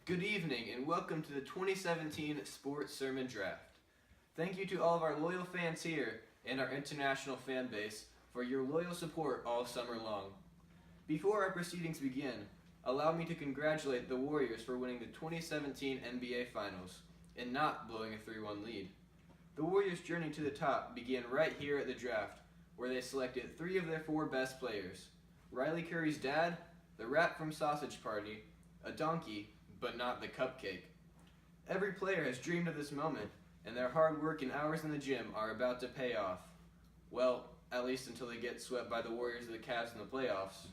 Good evening and welcome to the 2017 Sports Sermon Draft. Thank you to all of our loyal fans here and our international fan base for your loyal support all summer long. Before our proceedings begin, allow me to congratulate the Warriors for winning the 2017 NBA Finals and not blowing a 3-1 lead. The Warriors' journey to the top began right here at the draft, where they selected 3 of their 4 best players: Riley Curry's dad, the rat from Sausage Party, a donkey, but not the cupcake. Every player has dreamed of this moment, and their hard work and hours in the gym are about to pay off. Well, at least until they get swept by the Warriors or the Cavs in the playoffs.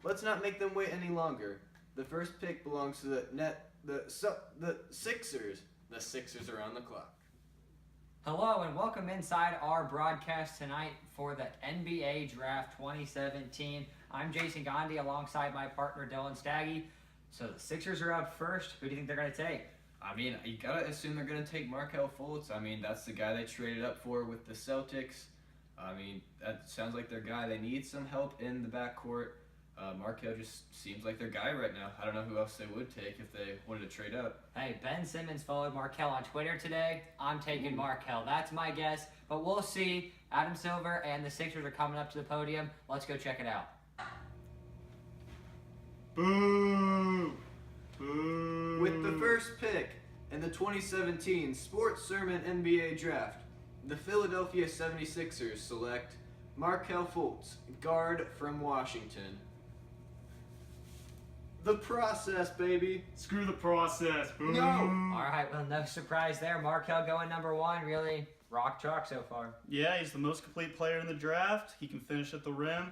Let's not make them wait any longer. The first pick belongs to the Sixers. The Sixers are on the clock. Hello and welcome inside our broadcast tonight for the NBA Draft 2017. I'm Jason Gandhi alongside my partner Dylan Staggy. So the Sixers are up first. Who do you think they're going to take? I mean, you gotta assume they're gonna take Markelle Fultz. I mean, that's the guy they traded up for with the Celtics. I mean, that sounds like their guy. They need some help in the backcourt. Markelle just seems like their guy right now. I don't know who else they would take if they wanted to trade up. Hey, Ben Simmons followed Markelle on Twitter today. I'm taking Markelle. That's my guess, but we'll see. Adam Silver and the Sixers are coming up to the podium. Let's go check it out. Boo! Boo! With the first pick in the 2017 Sports Sermon NBA Draft, the Philadelphia 76ers select Markelle Fultz, guard from Washington. The process, baby. Screw the process. Boo! No! All right, well, no surprise there. Markelle going number 1. Really rock chalk so far. Yeah, he's the most complete player in the draft. He can finish at the rim.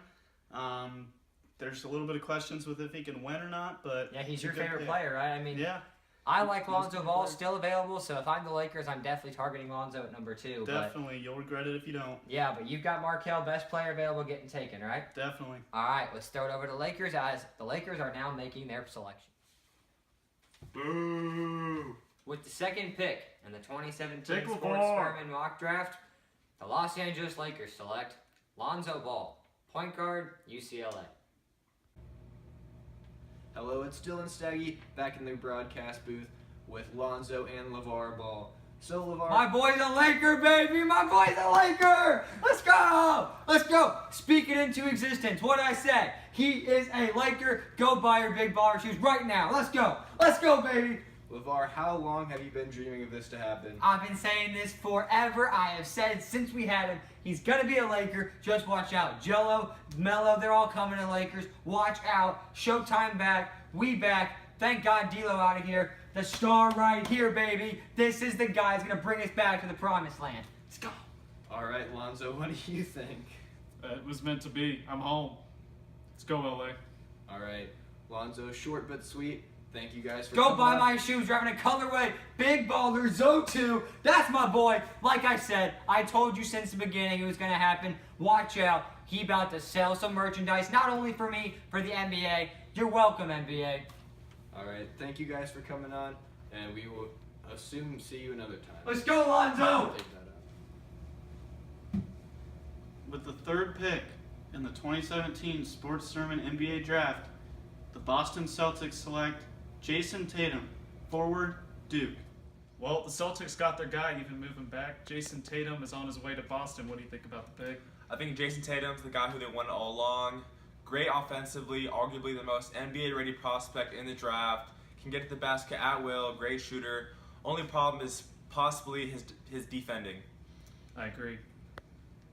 There's a little bit of questions with if he can win or not, but Yeah, he's a your good favorite pick. player, right? I mean, Yeah, I like Most Lonzo good Ball player. still available, so if I'm the Lakers, I'm definitely targeting Lonzo at number 2. definitely. You'll regret it if you don't. Yeah, but you've got Markelle, best player available, getting taken, right? Definitely. All right, let's throw it over to the Lakers as the Lakers are now making their selection. Boo! With the second pick in the 2017 Take Sports LeVar. Sermon mock draft, the Los Angeles Lakers select Lonzo Ball, point guard, UCLA. Hello, it's Dylan Staggy back in the broadcast booth with Lonzo and LeVar Ball. So, LeVar... My boy's a Laker, baby! My boy's a Laker! Let's go! Let's go! Speak it into existence. What I said. He is a Laker. Go buy your big baller shoes right now. Let's go! Let's go, baby! LeVar, how long have you been dreaming of this to happen? I've been saying this forever. I have said since we had him, he's going to be a Laker. Just watch out. Jello, Melo, they're all coming to Lakers. Watch out. Showtime back. We back. Thank God D'Lo out of here. The star right here, baby. This is the guy who's going to bring us back to the promised land. Let's go. All right, Lonzo, what do you think? It was meant to be. I'm home. Let's go, LA. All right, Lonzo, short but sweet. Thank you guys for Go coming buy up. my shoes. Driving a colorway. Big baller. Zo2. That's my boy. Like I said, I told you since the beginning it was going to happen. Watch out. He about to sell some merchandise, not only for me, for the NBA. You're welcome, NBA. All right, thank you guys for coming on, and we will assume see you another time. Let's go, Lonzo. Take that out. With the third pick in the 2017 Sports Sermon NBA Draft, the Boston Celtics select Jason Tatum, forward, Duke. Well, the Celtics got their guy, even moving back. Jason Tatum is on his way to Boston. What do you think about the pick? I think Jason Tatum's the guy who they wanted all along. Great offensively, arguably the most NBA-ready prospect in the draft. Can get to the basket at will, great shooter. Only problem is possibly his defending. I agree.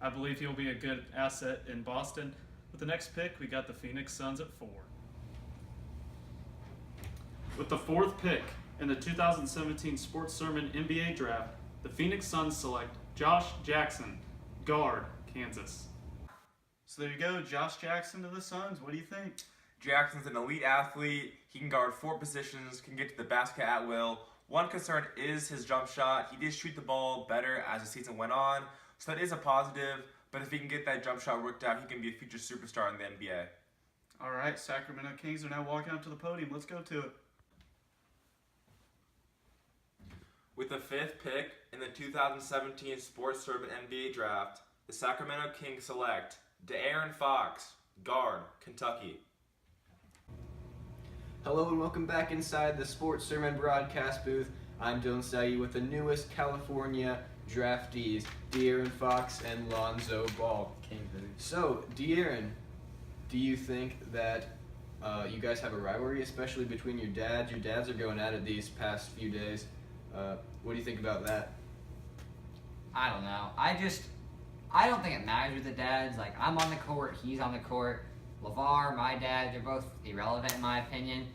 I believe he'll be a good asset in Boston. With the next pick, we got the Phoenix Suns at 4. With the fourth pick in the 2017 Sports Sermon NBA Draft, the Phoenix Suns select Josh Jackson, guard, Kansas. So there you go, Josh Jackson to the Suns. What do you think? Jackson's an elite athlete. He can guard 4 positions, can get to the basket at will. One concern is his jump shot. He did shoot the ball better as the season went on, so that is a positive. But if he can get that jump shot worked out, he can be a future superstar in the NBA. All right, Sacramento Kings are now walking up to the podium. Let's go to it. With the 5th pick in the 2017 Sports Sermon NBA Draft, the Sacramento Kings select De'Aaron Fox, guard, Kentucky. Hello and welcome back inside the Sports Sermon broadcast booth. I'm Dylan Sayi with the newest California draftees, De'Aaron Fox and Lonzo Ball. So, De'Aaron, do you think that you guys have a rivalry, especially between your dads? Your dads are going at it these past few days. What do you think about that? I don't know. I don't think it matters with the dads. Like, I'm on the court, he's on the court. LeVar, my dad, they're both irrelevant in my opinion.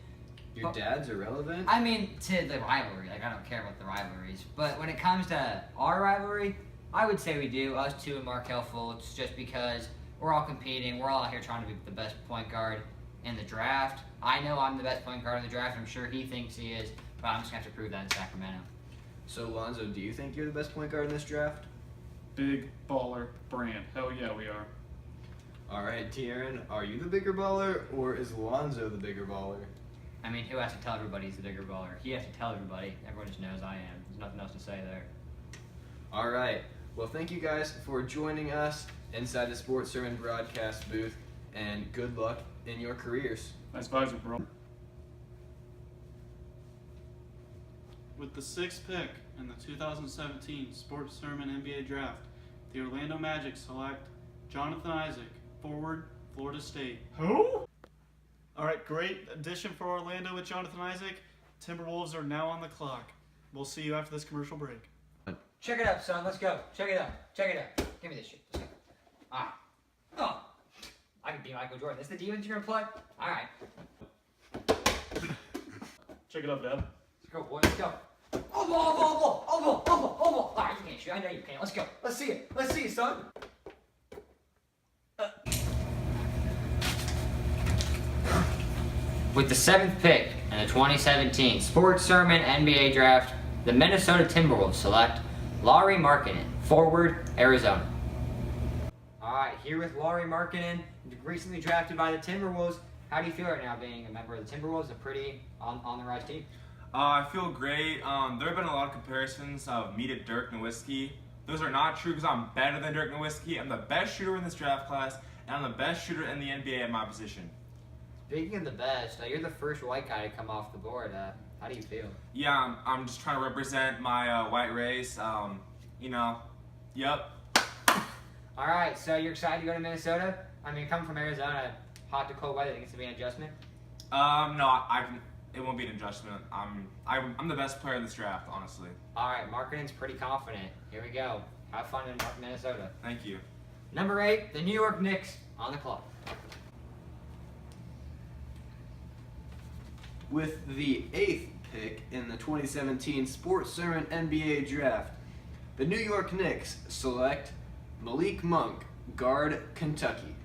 Your dad's irrelevant? I mean, to the rivalry. Like, I don't care about the rivalries. But when it comes to our rivalry, I would say we do. Us two and Markelle Fultz, just because we're all competing. We're all out here trying to be the best point guard in the draft. I know I'm the best point guard in the draft. I'm sure he thinks he is. But I'm just going to have to prove that in Sacramento. So, Lonzo, do you think you're the best point guard in this draft? Big baller brand. Hell yeah, we are. All right, De'Aaron, are you the bigger baller or is Lonzo the bigger baller? I mean, who has to tell everybody he's the bigger baller? He has to tell everybody. Everyone just knows I am. There's nothing else to say there. All right. Well, thank you guys for joining us inside the Sports Sermon broadcast booth, and good luck in your careers. Nice visor, bro. With the 6th pick in the 2017 Sports Sermon NBA Draft, the Orlando Magic select Jonathan Isaac, forward, Florida State. Who? All right, great addition for Orlando with Jonathan Isaac. Timberwolves are now on the clock. We'll see you after this commercial break. Check it out, son. Let's go. Check it out. Check it out. Give me this shit. Let's go. Ah. Oh. I can be Michael Jordan. This the defense you're going to play? All right. Check it out, Dad. Let's go, boy. Let's go. Oh, ball. All right, you can't shoot. I know you can't. Let's go. Let's see it. Let's see it, son. With the 7th pick in the 2017 Sports Sermon NBA Draft, the Minnesota Timberwolves select Lauri Markkanen, forward, Arizona. All right, here with Lauri Markkanen, recently drafted by the Timberwolves. How do you feel right now being a member of the Timberwolves, a pretty on-the-rise team? I feel great. There have been a lot of comparisons of me to Dirk Nowitzki. Those are not true because I'm better than Dirk Nowitzki. I'm the best shooter in this draft class, and I'm the best shooter in the NBA at my position. Speaking of the best, you're the first white guy to come off the board. How do you feel? Yeah, I'm just trying to represent my white race. Yep. All right, so you're excited to go to Minnesota? I mean, coming from Arizona, hot to cold weather, think it's gonna be an adjustment? No, it won't be an adjustment. I'm the best player in this draft, honestly. All right, Markkanen's pretty confident. Here we go. Have fun in Minnesota. Thank you. Number 8, the New York Knicks on the clock. With the 8th pick in the 2017 Sports Sermon NBA Draft, the New York Knicks select Malik Monk, guard, Kentucky.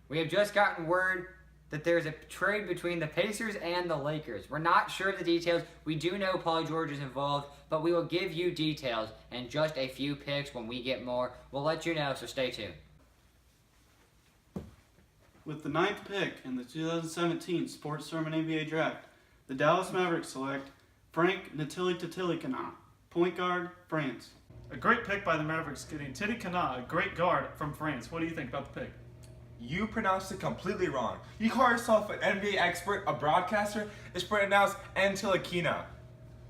We have just gotten word that there's a trade between the Pacers and the Lakers. We're not sure of the details. We do know Paul George is involved, but we will give you details in just a few picks. When we get more, we'll let you know, so stay tuned. With the 9th pick in the 2017 Sports Sermon NBA Draft, the Dallas Mavericks select Frank Ntili-Titilikana, point guard, France. A great pick by the Mavericks getting Titi Kana, a great guard from France. What do you think about the pick? You pronounced it completely wrong. You call yourself an NBA expert, a broadcaster. It's pronounced Ntilikina.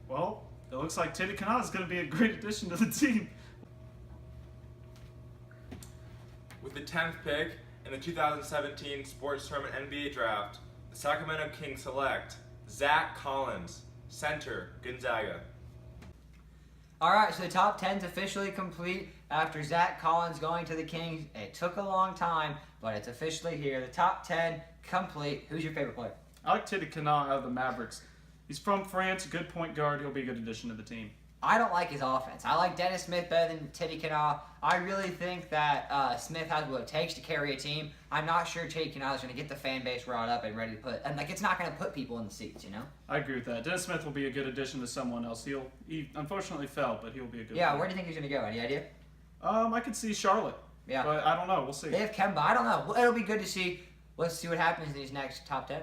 Well, it looks like Titi Kana is going to be a great addition to the team. With the 10th pick in the 2017 Sports Sermon NBA Draft, the Sacramento Kings select Zach Collins, center, Gonzaga. All right, so the top 10's officially complete after Zach Collins going to the Kings. It took a long time, but it's officially here. The top 10 complete. Who's your favorite player? I like Titi Kana out of the Mavericks. He's from France, good point guard. He'll be a good addition to the team. I don't like his offense. I like Dennis Smith better than Teddy Kanawha. I really think that Smith has what it takes to carry a team. I'm not sure Teddy Kanawha is going to get the fan base riled up and ready to put, and it's not going to put people in the seats, you know? I agree with that. Dennis Smith will be a good addition to someone else. He unfortunately fell, but he'll be a good Yeah, player. where do you think he's going to go? Any idea? I could see Charlotte. Yeah. But I don't know. We'll see. They have Kemba. I don't know. Well, it'll be good to see. Let's see what happens in these next top 10.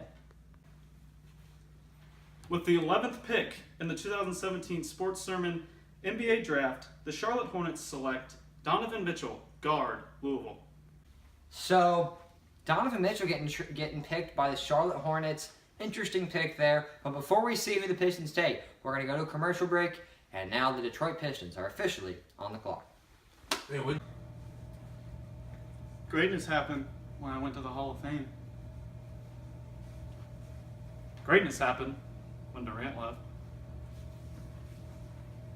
With the 11th pick in the 2017 Sports Sermon NBA Draft, the Charlotte Hornets select Donovan Mitchell, guard, Louisville. So, Donovan Mitchell getting picked by the Charlotte Hornets, interesting pick there. But before we see who the Pistons take, we're going to go to a commercial break. And now the Detroit Pistons are officially on the clock. Greatness happened when I went to the Hall of Fame. Greatness happened when Durant left.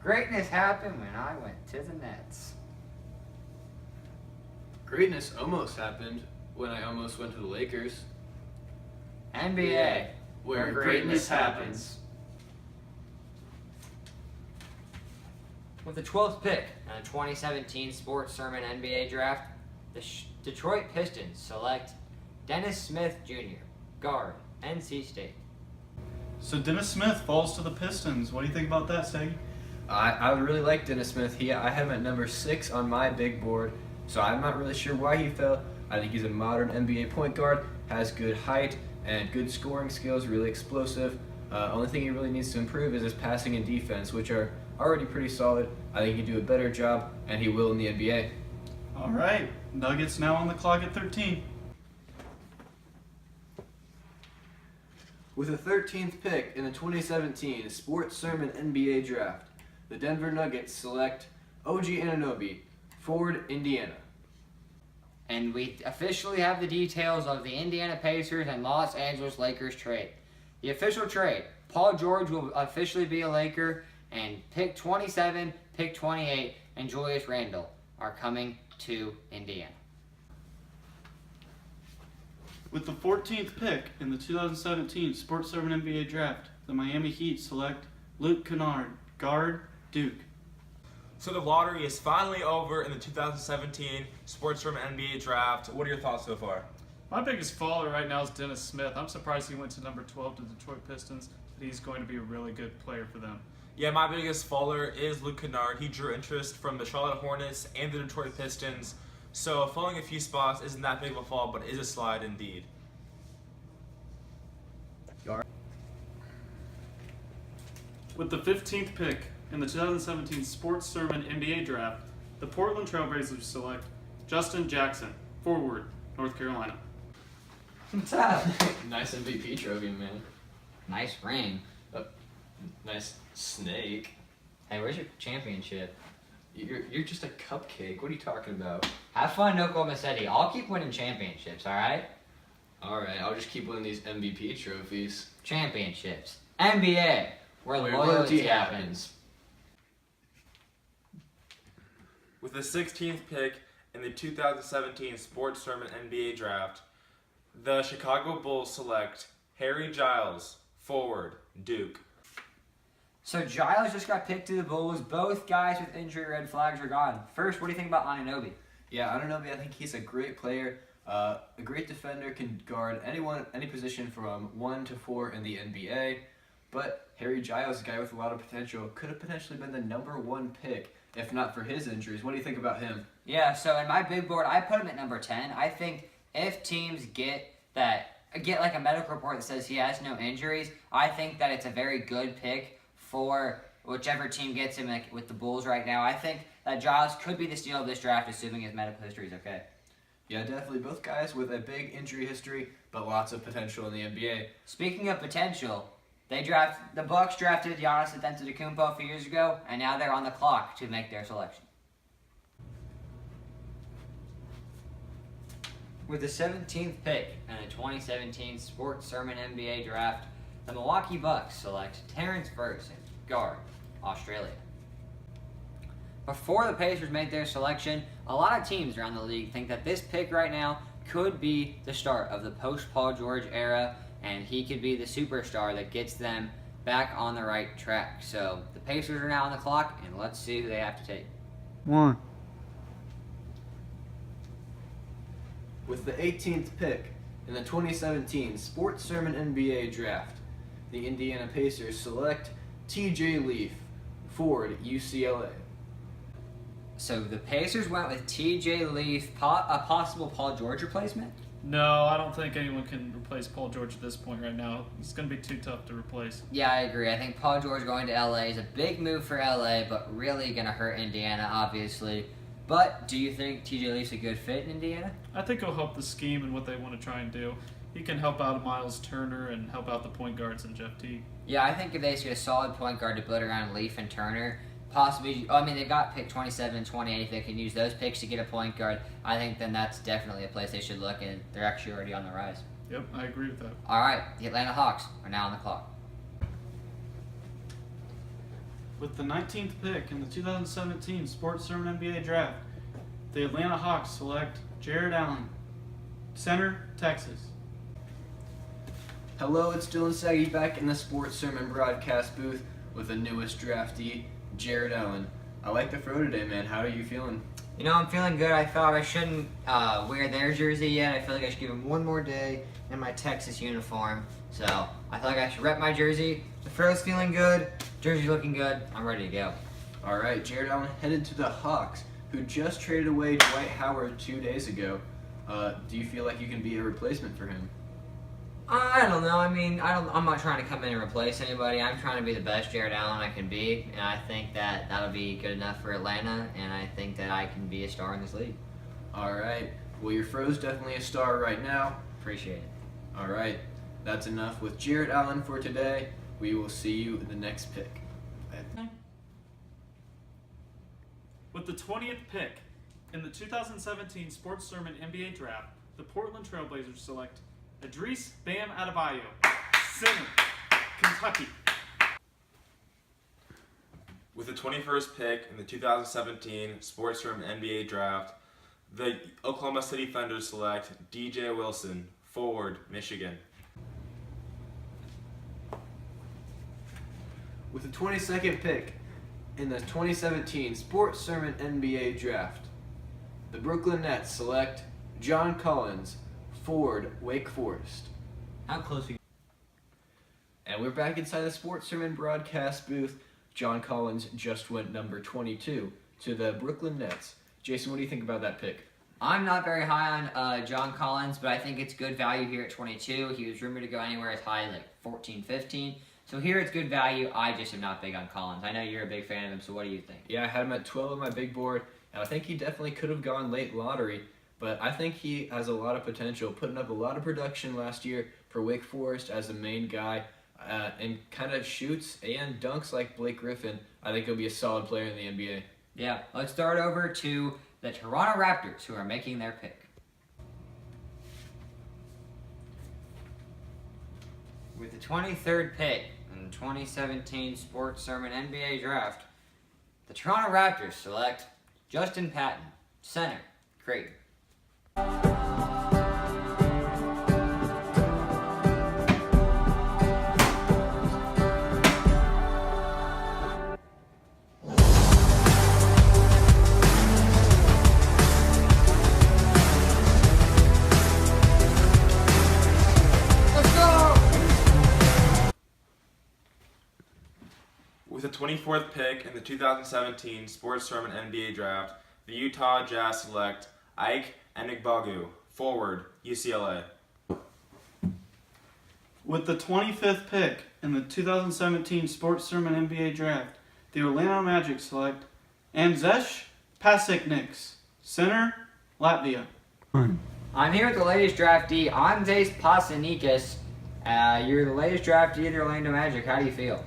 Greatness happened when I went to the Nets. Greatness almost happened when I almost went to the Lakers. NBA, Where greatness happens. With the 12th pick in the 2017 Sports Sermon NBA Draft, the Detroit Pistons select Dennis Smith Jr., guard, NC State. So Dennis Smith falls to the Pistons. What do you think about that, Seg? I really like Dennis Smith. I have him at number 6 on my big board, so I'm not really sure why he fell. I think he's a modern NBA point guard, has good height and good scoring skills, really explosive. Only thing he really needs to improve is his passing and defense, which are already pretty solid. I think he can do a better job, and he will in the NBA. All right, Nuggets now on the clock at 13. With the 13th pick in the 2017 Sports Sermon NBA Draft, the Denver Nuggets select OG Anunoby, forward, Indiana. And we officially have the details of the Indiana Pacers and Los Angeles Lakers trade. The official trade, Paul George will officially be a Laker, and pick 27, pick 28, and Julius Randle are coming to Indiana. With the 14th pick in the 2017 Sports Sermon NBA Draft, the Miami Heat select Luke Kennard, guard, Duke. So the lottery is finally over in the 2017 Sports Sermon NBA Draft. What are your thoughts so far? My biggest faller right now is Dennis Smith. I'm surprised he went to number 12 to the Detroit Pistons, but he's going to be a really good player for them. Yeah, my biggest faller is Luke Kennard. He drew interest from the Charlotte Hornets and the Detroit Pistons. So falling a few spots isn't that big of a fall, but it is a slide indeed. With the 15th pick in the 2017 Sports Sermon NBA Draft, the Portland Trailblazers select Justin Jackson, forward, North Carolina. What's up? Nice MVP trophy, man. Nice ring. Nice snake. Hey, where's your championship? You're just a cupcake. What are you talking about? Have fun in Oklahoma City. I'll keep winning championships, alright? Alright, I'll just keep winning these MVP trophies. Championships. NBA, where loyalty happens. With the 16th pick in the 2017 Sports Sermon NBA Draft, the Chicago Bulls select Harry Giles, forward, Duke. So Giles just got picked to the Bulls. Both guys with injury red flags are gone. First, what do you think about Anunoby? Yeah, Anunoby, I think he's a great player, a great defender, can guard any position from 1 to 4 in the NBA. But Harry Giles, a guy with a lot of potential, could have potentially been the number 1 pick if not for his injuries. What do you think about him? Yeah, so in my big board, I put him at number 10. I think if teams get like a medical report that says he has no injuries, I think that it's a very good pick for whichever team gets him, like with the Bulls right now. I think that Giles could be the steal of this draft, assuming his medical history is okay. Yeah, definitely. Both guys with a big injury history, but lots of potential in the NBA. Speaking of potential, the Bucks drafted Giannis Antetokounmpo a few years ago, and now they're on the clock to make their selection. With the 17th pick in the 2017 Sports Sermon NBA Draft, the Milwaukee Bucks select Terrence Ferguson, guard, Australia. Before the Pacers made their selection, a lot of teams around the league think that this pick right now could be the start of the post-Paul George era, and he could be the superstar that gets them back on the right track. So the Pacers are now on the clock, and let's see who they have to take. 1. With the 18th pick in the 2017 Sports Sermon NBA Draft, the Indiana Pacers select T.J. Leaf, forward, UCLA. So the Pacers went with T.J. Leaf, a possible Paul George replacement? No, I don't think anyone can replace Paul George at this point right now. He's going to be too tough to replace. Yeah, I agree. I think Paul George going to LA is a big move for LA, but really going to hurt Indiana, obviously. But do you think T.J. Leaf's a good fit in Indiana? I think he'll help the scheme and what they want to try and do. He can help out Miles Turner and help out the point guards and Jeff Teague. Yeah, I think if they get a solid point guard to build around Leaf and Turner, possibly, I mean, they got picked 27 and 28. If they can use those picks to get a point guard, I think then that's definitely a place they should look, and they're actually already on the rise. Yep, I agree with that. All right, the Atlanta Hawks are now on the clock. With the 19th pick in the 2017 Sports Sermon NBA Draft, the Atlanta Hawks select Jared Allen, center, Texas. Hello, it's Dylan Saggy back in the Sports Sermon broadcast booth with the newest draftee, Jared Allen. I like the throw today, man. How are you feeling? You know, I'm feeling good. I thought I shouldn't wear their jersey yet. I feel like I should give them one more day in my Texas uniform. So I feel like I should rep my jersey. The throw's feeling good. Jersey looking good. I'm ready to go. All right, Jared Allen headed to the Hawks, who just traded away Dwight Howard 2 days ago. Do you feel like you can be a replacement for him? I don't know. I mean, I'm not trying to come in and replace anybody. I'm trying to be the best Jared Allen I can be, and I think that that'll be good enough for Atlanta, and I think that I can be a star in this league. All right. Well, your throw's definitely a star right now. Appreciate it. All right. That's enough with Jared Allen for today. We will see you in the next pick. With the 20th pick in the 2017 Sports Sermon NBA Draft, the Portland Trailblazers select Idris Bam Adebayo, center, Kentucky. With the 21st pick in the 2017 Sports Sermon NBA Draft, the Oklahoma City Thunder select DJ Wilson, forward, Michigan. With the 22nd pick in the 2017 Sports Sermon NBA Draft, the Brooklyn Nets select John Collins, forward, Wake Forest. How close are you? And we're back inside the Sports Sermon broadcast booth. John Collins just went number 22 to the Brooklyn Nets. Jason, what do you think about that pick? I'm not very high on John Collins, but I think it's good value here at 22. He was rumored to go anywhere as high as like 14, 15. So here it's good value. I just am not big on Collins. I know you're a big fan of him, so what do you think? Yeah, I had him at 12 on my big board, and I think he definitely could have gone late lottery, but I think he has a lot of potential, putting up a lot of production last year for Wake Forest as the main guy, and kind of shoots and dunks like Blake Griffin. I think he'll be a solid player in the NBA. Yeah, let's start over to the Toronto Raptors, who are making their pick. With the 23rd pick in the 2017 Sports Sermon NBA Draft, the Toronto Raptors select Justin Patton, center, Creighton. With the 24th pick in the 2017 Sports Sermon NBA Draft, the Utah Jazz select Ike Enigbagu, forward, UCLA. With the 25th pick in the 2017 Sports Sermon NBA Draft, the Orlando Magic select Anzesh Pasikniks, center, Latvia. I'm here with the latest draftee, Anzejs Pasanikas. You're the latest draftee of the Orlando Magic. How do you feel?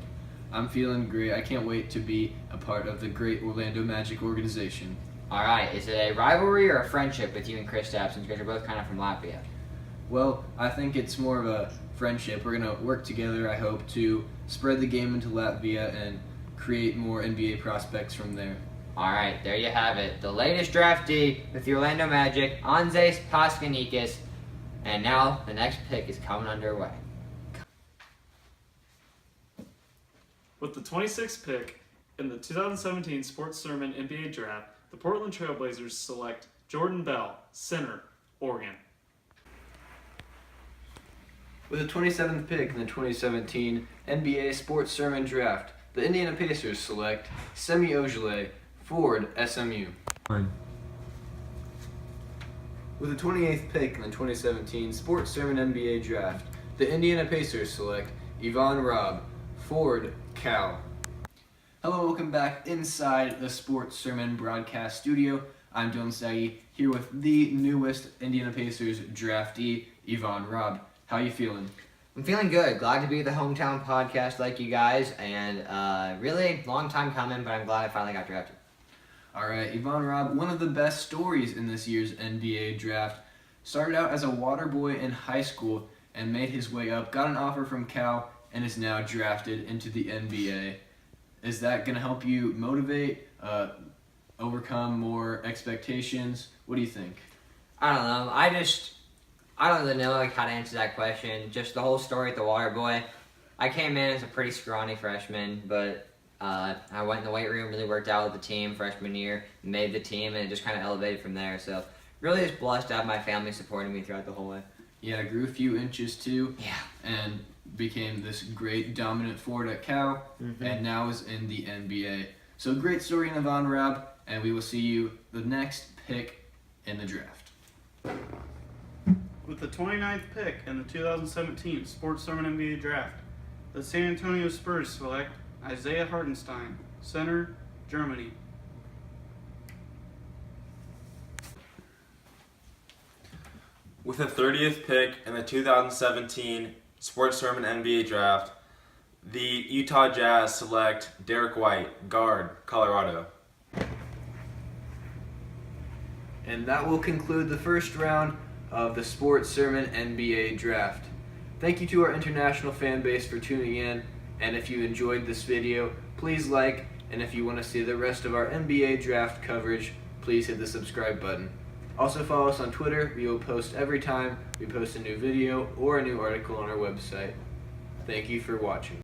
I'm feeling great. I can't wait to be a part of the great Orlando Magic organization. All right, is it a rivalry or a friendship with you and Kristaps, since you guys are both kind of from Latvia? Well, I think it's more of a friendship. We're going to work together, I hope, to spread the game into Latvia and create more NBA prospects from there. All right, there you have it. The latest draftee with the Orlando Magic, Anzejs Pasanikas. And now the next pick is coming underway. With the 26th pick in the 2017 Sports Sermon NBA Draft, the Portland Trailblazers select Jordan Bell, center, Oregon. With the 27th pick in the 2017 NBA Sports Sermon Draft, the Indiana Pacers select Semi Ojeleye, forward, SMU. With the 28th pick in the 2017 Sports Sermon NBA Draft, the Indiana Pacers select Yvonne Robb, forward, Cal. Hello, welcome back inside the Sports Sermon broadcast studio. I'm Dylan Saggy, here with the newest Indiana Pacers draftee, Yvonne Robb. How you feeling? I'm feeling good. Glad to be the hometown podcast like you guys, and really long time coming, but I'm glad I finally got drafted. All right, Yvonne Robb, one of the best stories in this year's NBA draft, started out as a water boy in high school and made his way up, got an offer from Cal, and is now drafted into the NBA. Is that going to help you motivate, overcome more expectations? What do you think? I don't know. I don't really know how to answer that question. Just the whole story with the water boy. I came in as a pretty scrawny freshman, but I went in the weight room, really worked out with the team freshman year, made the team, and it just kind of elevated from there. So really just blessed to have my family supporting me throughout the whole way. Yeah, grew a few inches too. Yeah. And became this great dominant forward at Cal, and now is in the NBA. So great story in Yvonne Robb, and we will see you the next pick in the draft. With the 29th pick in the 2017 Sports Sermon NBA Draft, the San Antonio Spurs select Isaiah Hartenstein, center, Germany. With the 30th pick in the 2017 Sports Sermon NBA Draft, the Utah Jazz select Derek White, guard, Colorado. And that will conclude the first round of the Sports Sermon NBA Draft. Thank you to our international fan base for tuning in, and if you enjoyed this video, please like, and if you want to see the rest of our NBA Draft coverage, please hit the subscribe button. Also follow us on Twitter. We will post every time we post a new video or a new article on our website. Thank you for watching.